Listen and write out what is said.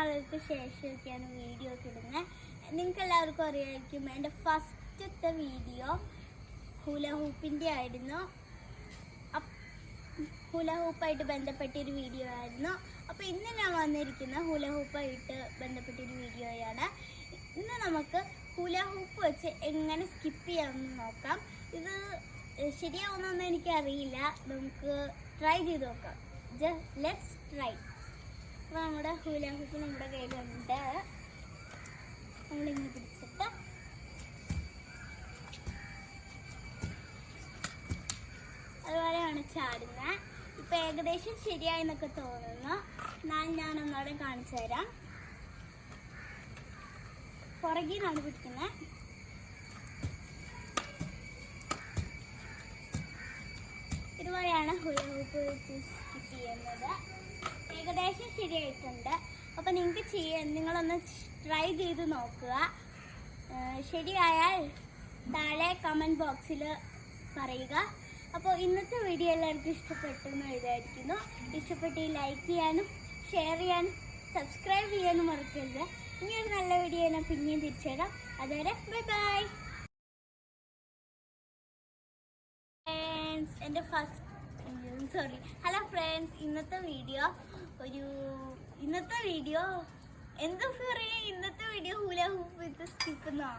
നാളുകൾക്ക് ശേഷമൊക്കെയാണ് വീഡിയോ ഒക്കെ ഇടുന്നത്. നിങ്ങൾക്ക് എല്ലാവർക്കും അറിയാമായിരിക്കും എൻ്റെ ഫസ്റ്റത്തെ വീഡിയോ ഹൂല ഹൂപ്പിൻ്റെ ആയിരുന്നു. ഹൂല ഹൂപ്പായിട്ട് ബന്ധപ്പെട്ടൊരു വീഡിയോ ആയിരുന്നു. അപ്പോൾ ഇന്ന് ഞാൻ വന്നിരിക്കുന്ന ഹൂല ഹൂപ്പായിട്ട് ബന്ധപ്പെട്ടൊരു വീഡിയോയാണ്. ഇന്ന് നമുക്ക് ഹൂല ഹൂപ്പ് വെച്ച് എങ്ങനെ സ്കിപ്പ് ചെയ്യാമെന്ന് നോക്കാം. ഇത് ശരിയാവുന്നൊന്നും എനിക്കറിയില്ല, നമുക്ക് ട്രൈ ചെയ്ത് നോക്കാം. Let's try. അപ്പോൾ നമ്മുടെ ഹൂല ഹൂപ്പ് നമ്മുടെ കയ്യിലുണ്ട്. നമ്മളിങ്ങനെ പിടിച്ചിട്ട് അതുപോലെയാണ് ചാടുന്നത്. ഇപ്പം ഏകദേശം ശരിയായി എന്നൊക്കെ തോന്നുന്നു. ഞാൻ ഒന്നോടെ കാണിച്ചു തരാം. പുറകിലാണ് പിടിക്കുന്നത്. ഇതുപോലെയാണ് ഹൂല ഹൂപ്പ് സ്കിപ്പ് ചെയ്യുന്നത്. ഏകദേശം ശരിയായിട്ടുണ്ട്. അപ്പോൾ നിങ്ങളൊന്ന് ട്രൈ ചെയ്ത് നോക്കുക. ശരിയായാൽ താഴെ കമൻറ്റ് ബോക്സിൽ പറയുക. അപ്പോൾ ഇന്നത്തെ വീഡിയോ എല്ലാവർക്കും ഇഷ്ടപ്പെട്ടു എന്ന് വിചാരിക്കുന്നു. ഇഷ്ടപ്പെട്ട് ലൈക്ക് ചെയ്യാനും ഷെയർ ചെയ്യാനും സബ്സ്ക്രൈബ് ചെയ്യാനും മറക്കരുത്. ഇനിയൊരു നല്ല വീഡിയോ ഞാൻ പിന്നെയും തിരിച്ചുതരാം. അതുവരെ ബൈ ബൈ. ഹലോ ഫ്രണ്ട്സ്, ഇന്നത്തെ വീഡിയോ എന്താ പറയുക, ഇന്നത്തെ വീഡിയോ ഹൂല ഹൂപ്പ് വിത്ത് സ്കിപ്പ് എന്നോ